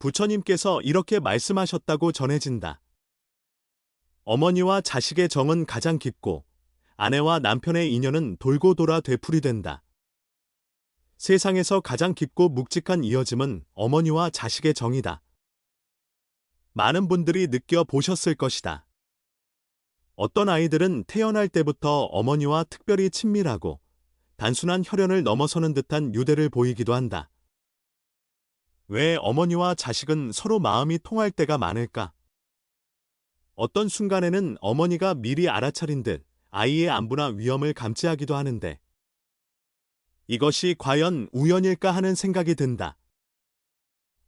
부처님께서 이렇게 말씀하셨다고 전해진다. 어머니와 자식의 정은 가장 깊고 아내와 남편의 인연은 돌고 돌아 되풀이된다. 세상에서 가장 깊고 묵직한 이어짐은 어머니와 자식의 정이다. 많은 분들이 느껴보셨을 것이다. 어떤 아이들은 태어날 때부터 어머니와 특별히 친밀하고 단순한 혈연을 넘어서는 듯한 유대를 보이기도 한다. 왜 어머니와 자식은 서로 마음이 통할 때가 많을까? 어떤 순간에는 어머니가 미리 알아차린 듯 아이의 안부나 위험을 감지하기도 하는데 이것이 과연 우연일까 하는 생각이 든다.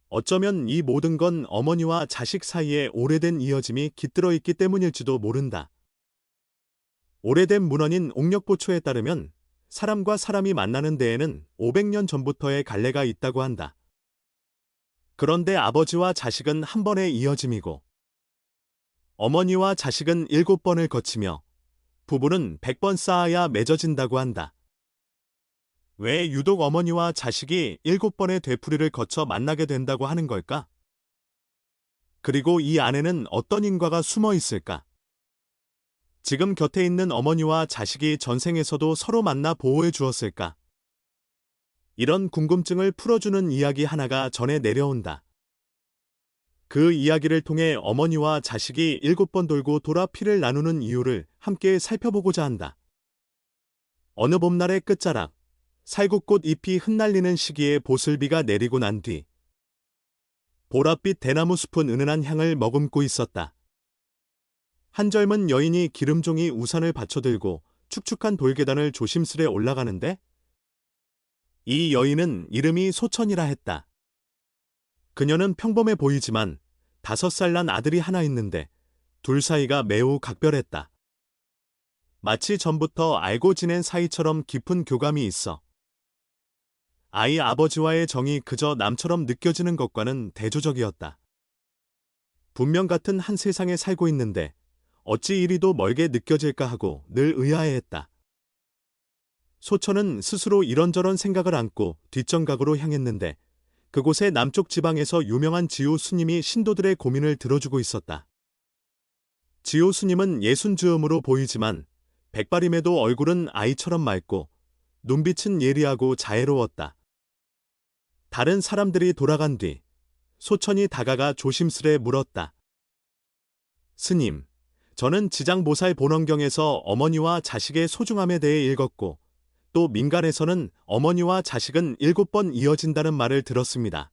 어쩌면 이 모든 건 어머니와 자식 사이에 오래된 이어짐이 깃들어 있기 때문일지도 모른다. 오래된 문헌인 옥력보초에 따르면 사람과 사람이 만나는 데에는 500년 전부터의 갈래가 있다고 한다. 그런데 아버지와 자식은 한 번의 이어짐이고 어머니와 자식은 7번을 거치며 부부는 100번 쌓아야 맺어진다고 한다. 왜 유독 어머니와 자식이 7번의 되풀이를 거쳐 만나게 된다고 하는 걸까? 그리고 이 안에는 어떤 인과가 숨어 있을까? 지금 곁에 있는 어머니와 자식이 전생에서도 서로 만나 보호해 주었을까? 이런 궁금증을 풀어주는 이야기 하나가 전해 내려온다. 그 이야기를 통해 어머니와 자식이 7번 돌고 돌아 피를 나누는 이유를 함께 살펴보고자 한다. 어느 봄날의 끝자락, 살구꽃 잎이 흩날리는 시기에 보슬비가 내리고 난 뒤 보랏빛 대나무 숲은 은은한 향을 머금고 있었다. 한 젊은 여인이 기름종이 우산을 받쳐들고 축축한 돌계단을 조심스레 올라가는데 이 여인은 이름이 소천이라 했다. 그녀는 평범해 보이지만 5살 난 아들이 하나 있는데 둘 사이가 매우 각별했다. 마치 전부터 알고 지낸 사이처럼 깊은 교감이 있어 아이 아버지와의 정이 그저 남처럼 느껴지는 것과는 대조적이었다. 분명 같은 한 세상에 살고 있는데 어찌 이리도 멀게 느껴질까 하고 늘 의아해했다. 소천은 스스로 이런저런 생각을 안고 뒷정각으로 향했는데 그곳의 남쪽 지방에서 유명한 지오 스님이 신도들의 고민을 들어주고 있었다. 지오 스님은 예순즈음으로 보이지만 백발임에도 얼굴은 아이처럼 맑고 눈빛은 예리하고 자애로웠다. 다른 사람들이 돌아간 뒤 소천이 다가가 조심스레 물었다. 스님, 저는 지장보살 본원경에서 어머니와 자식의 소중함에 대해 읽었고 또 민간에서는 어머니와 자식은 7번 이어진다는 말을 들었습니다.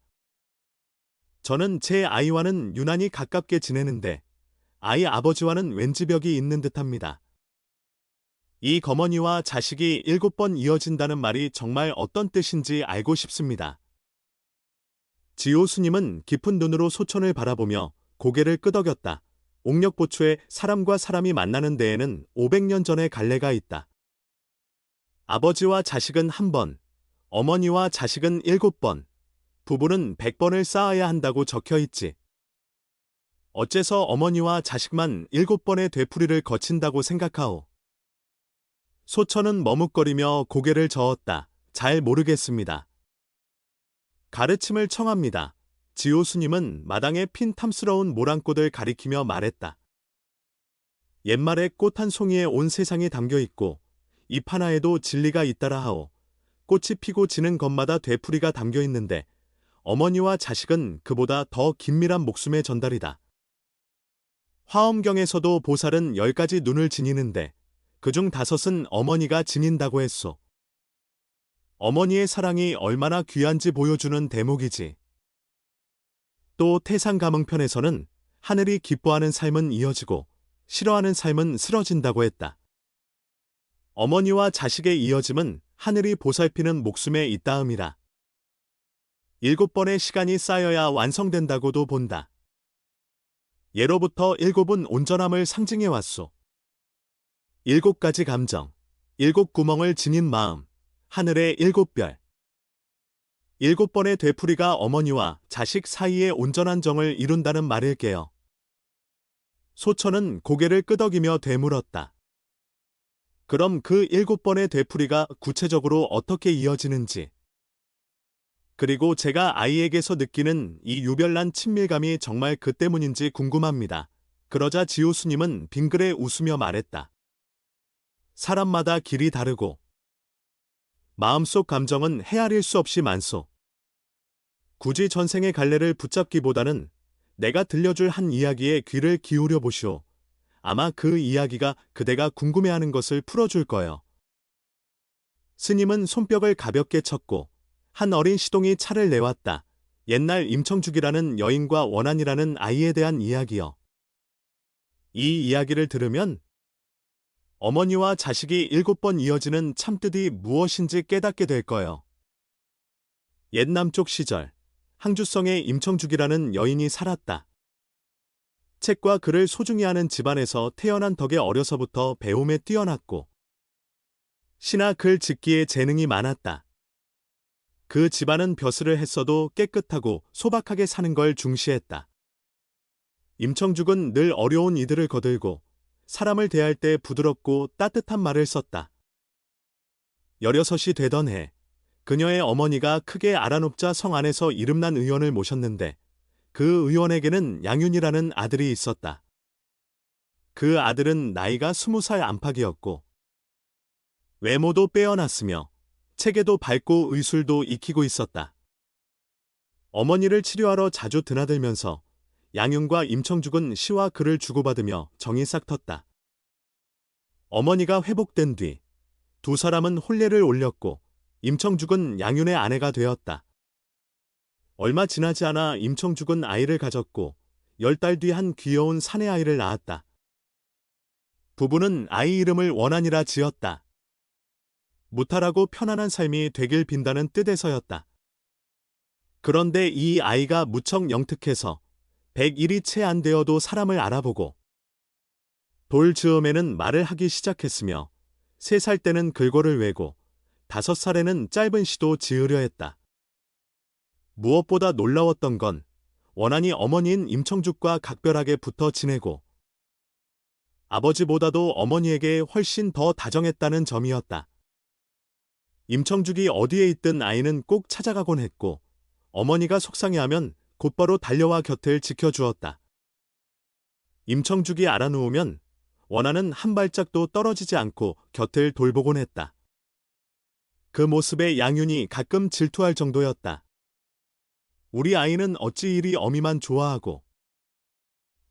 저는 제 아이와는 유난히 가깝게 지내는데 아이 아버지와는 왠지 벽이 있는 듯합니다. 이 거머니와 자식이 7번 이어진다는 말이 정말 어떤 뜻인지 알고 싶습니다. 지오 스님은 깊은 눈으로 소천을 바라보며 고개를 끄덕였다. 옥력보초에 사람과 사람이 만나는 데에는 500년 전의 갈래가 있다. 아버지와 자식은 1번, 어머니와 자식은 7번, 부부는 100번을 쌓아야 한다고 적혀 있지. 어째서 어머니와 자식만 7번의 되풀이를 거친다고 생각하오? 소천은 머뭇거리며 고개를 저었다. 잘 모르겠습니다. 가르침을 청합니다. 지오 스님은 마당에 핀 탐스러운 모란꽃을 가리키며 말했다. 옛말에 꽃 한 송이에 온 세상이 담겨 있고 잎 하나에도 진리가 있다라 하오. 꽃이 피고 지는 것마다 되풀이가 담겨 있는데 어머니와 자식은 그보다 더 긴밀한 목숨의 전달이다. 화엄경에서도 보살은 10가지 눈을 지니는데 그중 5은 어머니가 지닌다고 했소. 어머니의 사랑이 얼마나 귀한지 보여주는 대목이지. 또 태상가문편에서는 하늘이 기뻐하는 삶은 이어지고 싫어하는 삶은 쓰러진다고 했다. 어머니와 자식의 이어짐은 하늘이 보살피는 목숨에 있다음이라. 7번의 시간이 쌓여야 완성된다고도 본다. 예로부터 7은 온전함을 상징해왔소. 7가지 감정, 7구멍을 지닌 마음, 하늘의 7별. 7번의 되풀이가 어머니와 자식 사이의 온전한 정을 이룬다는 말일게요. 소천은 고개를 끄덕이며 되물었다. 그럼 그 7번의 되풀이가 구체적으로 어떻게 이어지는지. 그리고 제가 아이에게서 느끼는 이 유별난 친밀감이 정말 그 때문인지 궁금합니다. 그러자 지호 스님은 빙그레 웃으며 말했다. 사람마다 길이 다르고 마음속 감정은 헤아릴 수 없이 많소. 굳이 전생의 갈래를 붙잡기보다는 내가 들려줄 한 이야기에 귀를 기울여 보시오. 아마 그 이야기가 그대가 궁금해하는 것을 풀어줄 거예요. 스님은 손뼉을 가볍게 쳤고 한 어린 시동이 차를 내왔다. 옛날 임청죽이라는 여인과 원한이라는 아이에 대한 이야기요. 이 이야기를 들으면 어머니와 자식이 7번 이어지는 참뜻이 무엇인지 깨닫게 될 거예요. 옛 남쪽 시절 항주성에 임청죽이라는 여인이 살았다. 책과 글을 소중히 하는 집안에서 태어난 덕에 어려서부터 배움에 뛰어났고 시나 글 짓기에 재능이 많았다. 그 집안은 벼슬을 했어도 깨끗하고 소박하게 사는 걸 중시했다. 임청죽은 늘 어려운 이들을 거들고 사람을 대할 때 부드럽고 따뜻한 말을 썼다. 16이 되던 해 그녀의 어머니가 크게 알아눕자 성 안에서 이름난 의원을 모셨는데 그 의원에게는 양윤이라는 아들이 있었다. 그 아들은 나이가 20살 안팎이었고 외모도 빼어났으며 체계도 밝고 의술도 익히고 있었다. 어머니를 치료하러 자주 드나들면서 양윤과 임청죽은 시와 글을 주고받으며 정이 싹 텄다. 어머니가 회복된 뒤 두 사람은 혼례를 올렸고 임청죽은 양윤의 아내가 되었다. 얼마 지나지 않아 임청죽은 아이를 가졌고 10달 뒤 한 귀여운 사내 아이를 낳았다. 부부는 아이 이름을 원한이라 지었다. 무탈하고 편안한 삶이 되길 빈다는 뜻에서였다. 그런데 이 아이가 무척 영특해서 100일이 채 안 되어도 사람을 알아보고 돌 즈음에는 말을 하기 시작했으며 3살 때는 글고를 외고 5살에는 짧은 시도 지으려 했다. 무엇보다 놀라웠던 건 원한이 어머니인 임청죽과 각별하게 붙어 지내고 아버지보다도 어머니에게 훨씬 더 다정했다는 점이었다. 임청죽이 어디에 있든 아이는 꼭 찾아가곤 했고 어머니가 속상해하면 곧바로 달려와 곁을 지켜주었다. 임청죽이 알아누우면 원한은 한 발짝도 떨어지지 않고 곁을 돌보곤 했다. 그 모습에 양윤이 가끔 질투할 정도였다. 우리 아이는 어찌 이리 어미만 좋아하고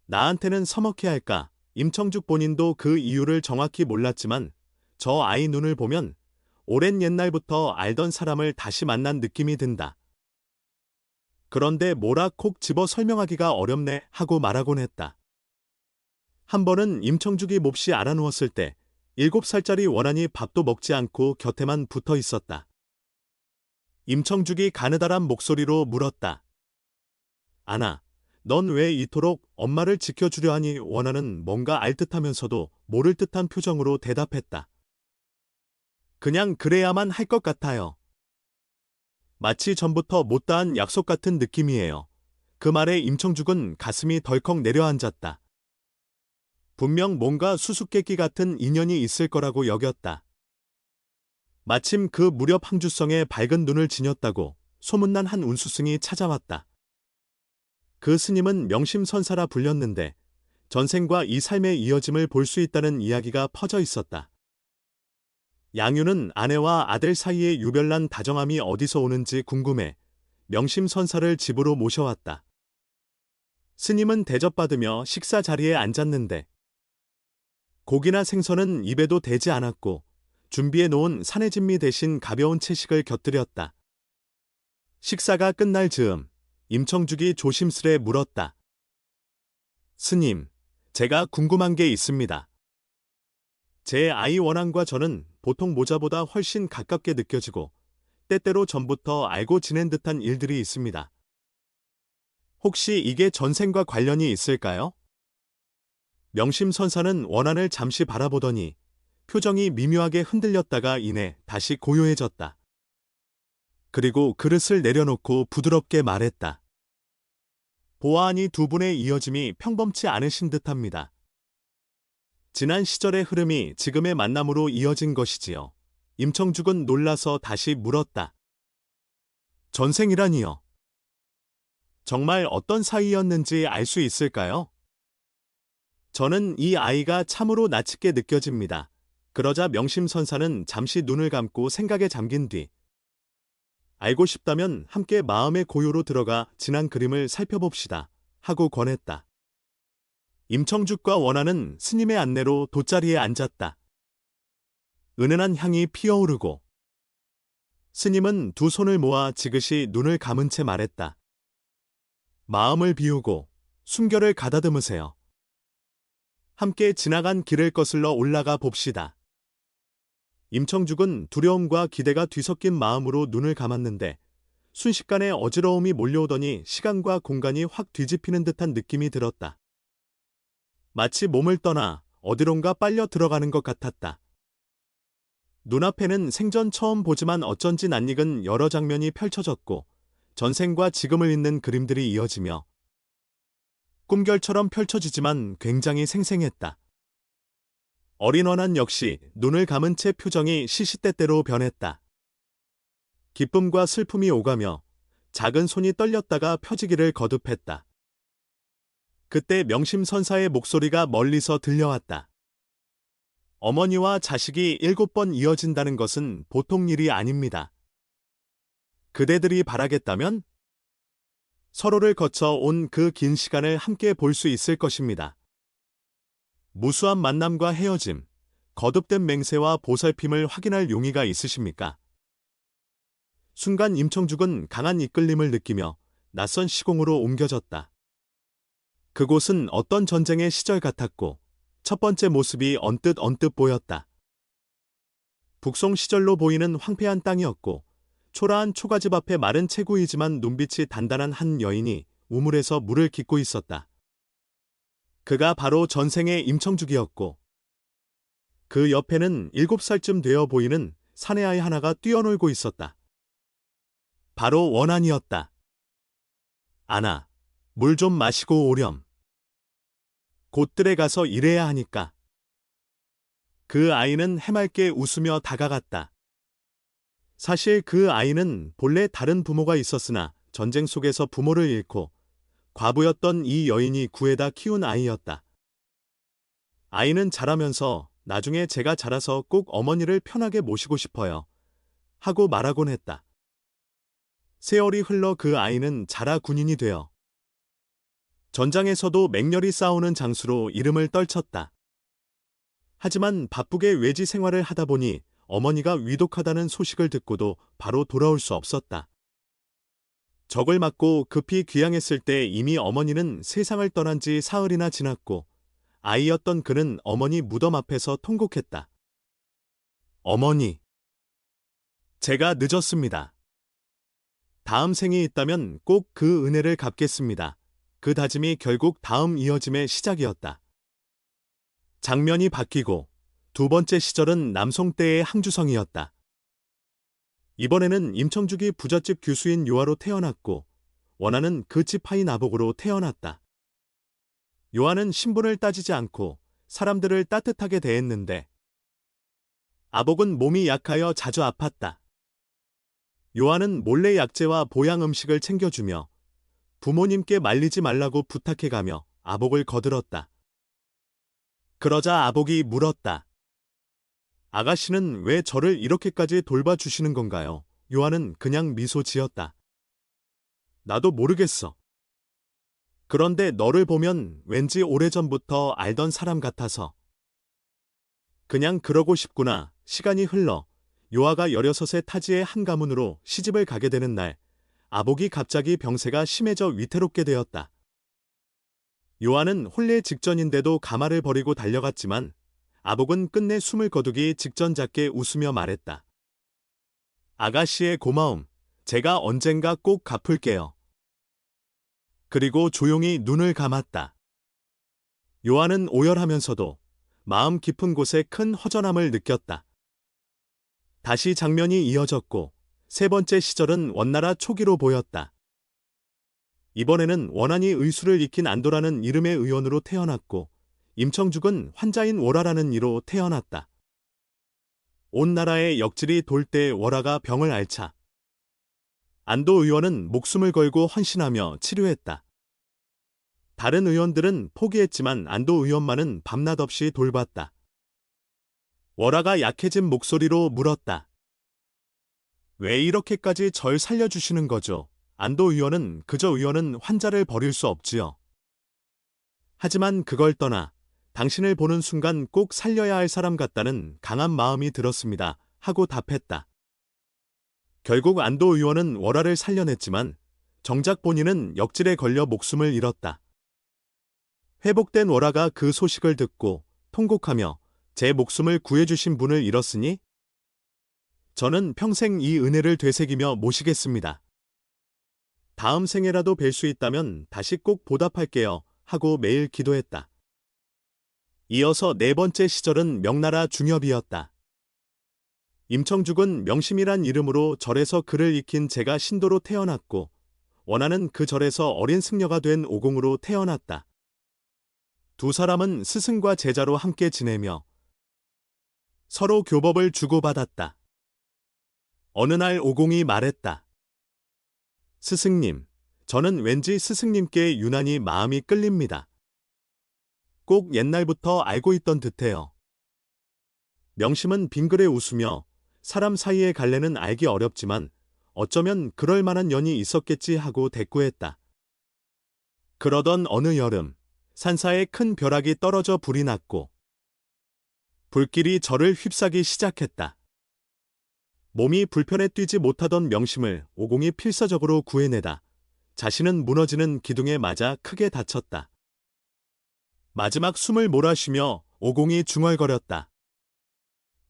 나한테는 서먹해 할까? 임청죽 본인도 그 이유를 정확히 몰랐지만 저 아이 눈을 보면 오랜 옛날부터 알던 사람을 다시 만난 느낌이 든다. 그런데 뭐라 콕 집어 설명하기가 어렵네 하고 말하곤 했다. 한 번은 임청죽이 몹시 알아누웠을 때 7살짜리 원한이 밥도 먹지 않고 곁에만 붙어 있었다. 임청죽이 가느다란 목소리로 물었다. 아나, 넌 왜 이토록 엄마를 지켜주려 하니? 원한은 뭔가 알 듯하면서도 모를 듯한 표정으로 대답했다. 그냥 그래야만 할 것 같아요. 마치 전부터 못다한 약속 같은 느낌이에요. 그 말에 임청죽은 가슴이 덜컥 내려앉았다. 분명 뭔가 수수께끼 같은 인연이 있을 거라고 여겼다. 마침 그 무렵 항주성에 밝은 눈을 지녔다고 소문난 한 운수승이 찾아왔다. 그 스님은 명심선사라 불렸는데 전생과 이 삶의 이어짐을 볼 수 있다는 이야기가 퍼져 있었다. 양윤은 아내와 아들 사이의 유별난 다정함이 어디서 오는지 궁금해 명심선사를 집으로 모셔왔다. 스님은 대접받으며 식사 자리에 앉았는데 고기나 생선은 입에도 대지 않았고 준비해 놓은 사내진미 대신 가벼운 채식을 곁들였다. 식사가 끝날 즈음 임청죽이 조심스레 물었다. 스님, 제가 궁금한 게 있습니다. 제 아이 원한과 저는 보통 모자보다 훨씬 가깝게 느껴지고 때때로 전부터 알고 지낸 듯한 일들이 있습니다. 혹시 이게 전생과 관련이 있을까요? 명심선사는 원한을 잠시 바라보더니 표정이 미묘하게 흔들렸다가 이내 다시 고요해졌다. 그리고 그릇을 내려놓고 부드럽게 말했다. 보아하니 두 분의 이어짐이 평범치 않으신 듯합니다. 지난 시절의 흐름이 지금의 만남으로 이어진 것이지요. 임청죽은 놀라서 다시 물었다. 전생이라니요. 정말 어떤 사이였는지 알 수 있을까요? 저는 이 아이가 참으로 낯섦게 느껴집니다. 그러자 명심선사는 잠시 눈을 감고 생각에 잠긴 뒤 알고 싶다면 함께 마음의 고요로 들어가 지난 그림을 살펴봅시다 하고 권했다. 임청죽과 원하는 스님의 안내로 돗자리에 앉았다. 은은한 향이 피어오르고 스님은 두 손을 모아 지그시 눈을 감은 채 말했다. 마음을 비우고 숨결을 가다듬으세요. 함께 지나간 길을 거슬러 올라가 봅시다. 임청죽은 두려움과 기대가 뒤섞인 마음으로 눈을 감았는데 순식간에 어지러움이 몰려오더니 시간과 공간이 확 뒤집히는 듯한 느낌이 들었다. 마치 몸을 떠나 어디론가 빨려 들어가는 것 같았다. 눈앞에는 생전 처음 보지만 어쩐지 낯익은 여러 장면이 펼쳐졌고 전생과 지금을 잇는 그림들이 이어지며 꿈결처럼 펼쳐지지만 굉장히 생생했다. 어린 원한 역시 눈을 감은 채 표정이 시시때때로 변했다. 기쁨과 슬픔이 오가며 작은 손이 떨렸다가 펴지기를 거듭했다. 그때 명심선사의 목소리가 멀리서 들려왔다. 어머니와 자식이 7번 이어진다는 것은 보통 일이 아닙니다. 그대들이 바라겠다면 서로를 거쳐 온 그 긴 시간을 함께 볼 수 있을 것입니다. 무수한 만남과 헤어짐, 거듭된 맹세와 보살핌을 확인할 용의가 있으십니까? 순간 임청죽은 강한 이끌림을 느끼며 낯선 시공으로 옮겨졌다. 그곳은 어떤 전쟁의 시절 같았고 첫 번째 모습이 언뜻 보였다. 북송 시절로 보이는 황폐한 땅이었고 초라한 초가집 앞에 마른 체구이지만 눈빛이 단단한 한 여인이 우물에서 물을 깃고 있었다. 그가 바로 전생의 임청죽이었고 그 옆에는 7살쯤 되어 보이는 사내아이 하나가 뛰어놀고 있었다. 바로 원한이었다. 아나, 물 좀 마시고 오렴. 곧들에 가서 일해야 하니까. 그 아이는 해맑게 웃으며 다가갔다. 사실 그 아이는 본래 다른 부모가 있었으나 전쟁 속에서 부모를 잃고 과부였던 이 여인이 구해다 키운 아이였다. 아이는 자라면서 나중에 제가 자라서 꼭 어머니를 편하게 모시고 싶어요. 하고 말하곤 했다. 세월이 흘러 그 아이는 자라 군인이 되어 전장에서도 맹렬히 싸우는 장수로 이름을 떨쳤다. 하지만 바쁘게 외지 생활을 하다 보니 어머니가 위독하다는 소식을 듣고도 바로 돌아올 수 없었다. 적을 맞고 급히 귀향했을 때 이미 어머니는 세상을 떠난 지 사흘이나 지났고 아이였던 그는 어머니 무덤 앞에서 통곡했다. 어머니, 제가 늦었습니다. 다음 생이 있다면 꼭 그 은혜를 갚겠습니다. 그 다짐이 결국 다음 이어짐의 시작이었다. 장면이 바뀌고 두 번째 시절은 남송 때의 항주성이었다. 이번에는 임청죽이 부잣집 교수인 요하로 태어났고 원하는 그 집 하인 아복으로 태어났다. 요하는 신분을 따지지 않고 사람들을 따뜻하게 대했는데 아복은 몸이 약하여 자주 아팠다. 요하는 몰래 약재와 보양 음식을 챙겨주며 부모님께 말리지 말라고 부탁해가며 아복을 거들었다. 그러자 아복이 물었다. 아가씨는 왜 저를 이렇게까지 돌봐주시는 건가요? 요한은 그냥 미소 지었다. 나도 모르겠어. 그런데 너를 보면 왠지 오래전부터 알던 사람 같아서. 그냥 그러고 싶구나. 시간이 흘러 요하가 16의 타지의 한 가문으로 시집을 가게 되는 날, 아복이 갑자기 병세가 심해져 위태롭게 되었다. 요하는 혼례 직전인데도 가마를 버리고 달려갔지만 아복은 끝내 숨을 거두기 직전작게 웃으며 말했다. 아가씨의 고마움, 제가 언젠가 꼭 갚을게요. 그리고 조용히 눈을 감았다. 요한은 오열하면서도 마음 깊은 곳에 큰 허전함을 느꼈다. 다시 장면이 이어졌고 세 번째 시절은 원나라 초기로 보였다. 이번에는 원한이 의수를 익힌 안도라는 이름의 의원으로 태어났고 임청죽은 환자인 월하라는 이로 태어났다. 온 나라의 역질이 돌 때 월하가 병을 앓자 안도 의원은 목숨을 걸고 헌신하며 치료했다. 다른 의원들은 포기했지만 안도 의원만은 밤낮 없이 돌봤다. 월화가 약해진 목소리로 물었다. 왜 이렇게까지 절 살려주시는 거죠? 안도 의원은 그저 의원은 환자를 버릴 수 없지요. 하지만 그걸 떠나 당신을 보는 순간 꼭 살려야 할 사람 같다는 강한 마음이 들었습니다. 하고 답했다. 결국 안도 의원은 월화를 살려냈지만 정작 본인은 역질에 걸려 목숨을 잃었다. 회복된 월화가 그 소식을 듣고 통곡하며 제 목숨을 구해주신 분을 잃었으니 저는 평생 이 은혜를 되새기며 모시겠습니다. 다음 생에라도 뵐 수 있다면 다시 꼭 보답할게요. 하고 매일 기도했다. 이어서 네 번째 시절은 명나라 중엽이었다. 임청죽은 명심이란 이름으로 절에서 글을 익힌 제가 신도로 태어났고 원하는 그 절에서 어린 승려가 된 오공으로 태어났다. 두 사람은 스승과 제자로 함께 지내며 서로 교법을 주고받았다. 어느 날 오공이 말했다. 스승님, 저는 왠지 스승님께 유난히 마음이 끌립니다. 꼭 옛날부터 알고 있던 듯해요. 명심은 빙그레 웃으며 사람 사이의 갈래는 알기 어렵지만 어쩌면 그럴 만한 연이 있었겠지 하고 대꾸했다. 그러던 어느 여름, 산사에 큰 벼락이 떨어져 불이 났고 불길이 저를 휩싸기 시작했다. 몸이 불편해 뛰지 못하던 명심을 오공이 필사적으로 구해내다 자신은 무너지는 기둥에 맞아 크게 다쳤다. 마지막 숨을 몰아쉬며 오공이 중얼거렸다.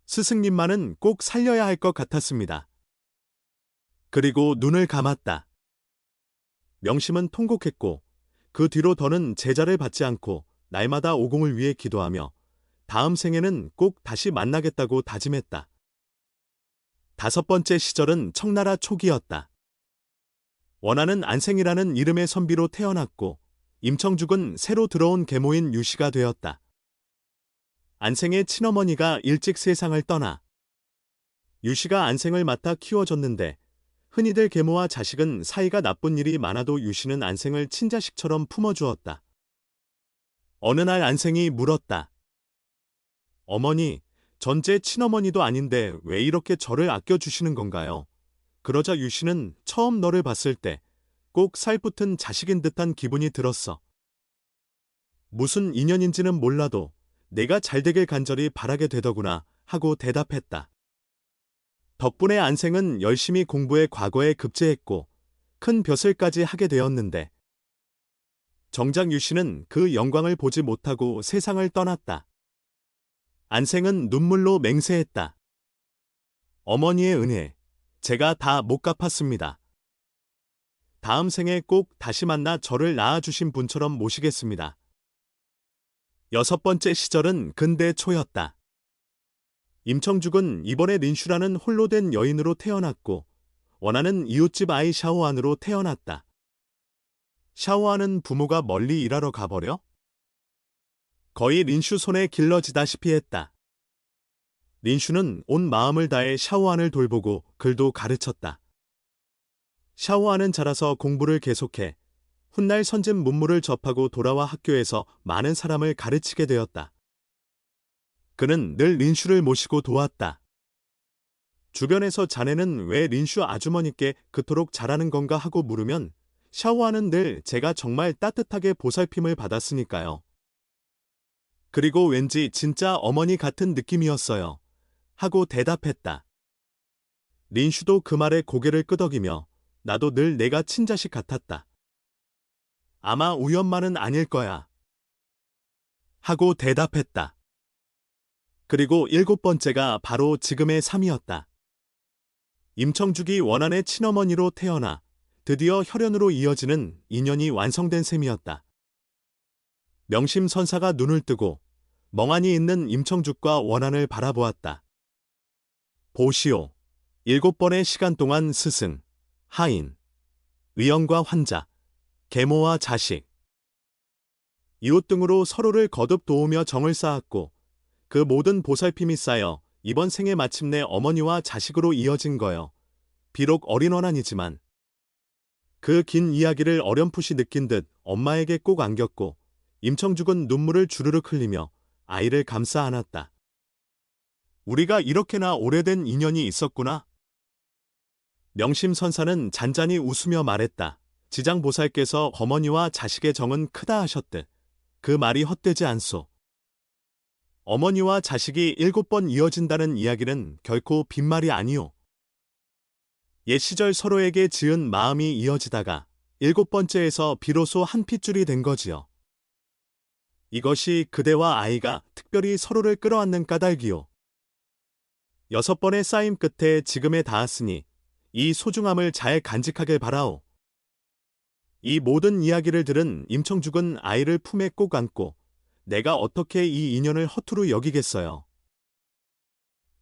스승님만은 꼭 살려야 할 것 같았습니다. 그리고 눈을 감았다. 명심은 통곡했고 그 뒤로 더는 제자를 받지 않고 날마다 오공을 위해 기도하며 다음 생에는 꼭 다시 만나겠다고 다짐했다. 다섯 번째 시절은 청나라 초기였다. 원하는 안생이라는 이름의 선비로 태어났고 임청죽은 새로 들어온 계모인 유씨가 되었다. 안생의 친어머니가 일찍 세상을 떠나 유씨가 안생을 맡아 키워줬는데 흔히들 계모와 자식은 사이가 나쁜 일이 많아도 유씨는 안생을 친자식처럼 품어주었다. 어느 날 안생이 물었다. 어머니, 전제 친어머니도 아닌데 왜 이렇게 저를 아껴주시는 건가요? 그러자 유씨는 처음 너를 봤을 때 꼭 살붙은 자식인 듯한 기분이 들었어. 무슨 인연인지는 몰라도 내가 잘되길 간절히 바라게 되더구나 하고 대답했다. 덕분에 안생은 열심히 공부해 과거에 급제했고 큰 벼슬까지 하게 되었는데 정작 유씨는 그 영광을 보지 못하고 세상을 떠났다. 안생은 눈물로 맹세했다. 어머니의 은혜, 제가 다 못 갚았습니다. 다음 생에 꼭 다시 만나 저를 낳아주신 분처럼 모시겠습니다. 여섯 번째 시절은 근대 초였다. 임청죽은 이번에 린슈라는 홀로 된 여인으로 태어났고 원하는 이웃집 아이 샤오안으로 태어났다. 샤오안은 부모가 멀리 일하러 가버려? 거의 린슈 손에 길러지다시피 했다. 린슈는 온 마음을 다해 샤오안을 돌보고 글도 가르쳤다. 샤오안은 자라서 공부를 계속해 훗날 선진 문물을 접하고 돌아와 학교에서 많은 사람을 가르치게 되었다. 그는 늘 린슈를 모시고 도왔다. 주변에서 자네는 왜 린슈 아주머니께 그토록 잘하는 건가 하고 물으면 샤오안은 늘 제가 정말 따뜻하게 보살핌을 받았으니까요. 그리고 왠지 진짜 어머니 같은 느낌이었어요. 하고 대답했다. 린슈도 그 말에 고개를 끄덕이며 나도 늘 내가 친자식 같았다. 아마 우연만은 아닐 거야. 하고 대답했다. 그리고 일곱 번째가 바로 지금의 삶이었다. 임청죽이 원한의 친어머니로 태어나 드디어 혈연으로 이어지는 인연이 완성된 셈이었다. 명심선사가 눈을 뜨고 멍하니 있는 임청죽과 원한을 바라보았다. 보시오. 7번의 시간 동안 스승, 하인, 의원과 환자, 계모와 자식, 이웃 등으로 서로를 거듭 도우며 정을 쌓았고 그 모든 보살핌이 쌓여 이번 생에 마침내 어머니와 자식으로 이어진 거요. 비록 어린 원한이지만 그 긴 이야기를 어렴풋이 느낀 듯 엄마에게 꼭 안겼고 임청죽은 눈물을 주르륵 흘리며 아이를 감싸 안았다. 우리가 이렇게나 오래된 인연이 있었구나. 명심선사는 잔잔히 웃으며 말했다. 지장보살께서 어머니와 자식의 정은 크다 하셨듯 그 말이 헛되지 않소. 어머니와 자식이 7번 이어진다는 이야기는 결코 빈말이 아니오. 옛 시절 서로에게 지은 마음이 이어지다가 7번째에서 비로소 한 핏줄이 된 거지요. 이것이 그대와 아이가 특별히 서로를 끌어안는 까닭이오. 6번의 쌓임 끝에 지금에 닿았으니 이 소중함을 잘 간직하길 바라오. 이 모든 이야기를 들은 임청죽은 아이를 품에 꼭 안고 내가 어떻게 이 인연을 허투루 여기겠어요.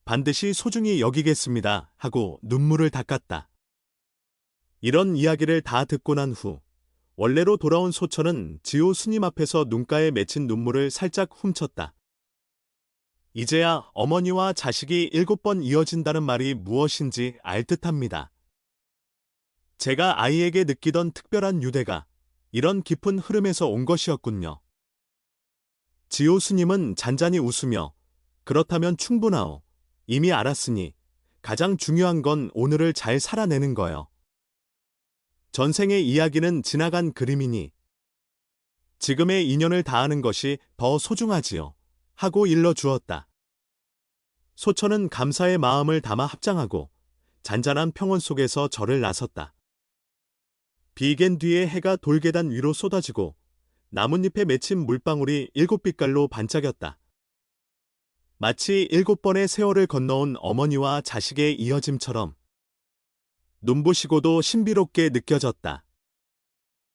반드시 소중히 여기겠습니다 하고 눈물을 닦았다. 이런 이야기를 다 듣고 난 후 원래로 돌아온 소처는 지호 스님 앞에서 눈가에 맺힌 눈물을 살짝 훔쳤다. 이제야 어머니와 자식이 7번 이어진다는 말이 무엇인지 알 듯합니다. 제가 아이에게 느끼던 특별한 유대가 이런 깊은 흐름에서 온 것이었군요. 지호 스님은 잔잔히 웃으며 그렇다면 충분하오. 이미 알았으니 가장 중요한 건 오늘을 잘 살아내는 거요. 전생의 이야기는 지나간 그림이니 지금의 인연을 다하는 것이 더 소중하지요. 하고 일러주었다. 소처는 감사의 마음을 담아 합장하고 잔잔한 평원 속에서 절을 나섰다. 비갠 뒤에 해가 돌계단 위로 쏟아지고 나뭇잎에 맺힌 물방울이 7빛깔로 반짝였다. 마치 7번의 세월을 건너온 어머니와 자식의 이어짐처럼 눈부시고도 신비롭게 느껴졌다.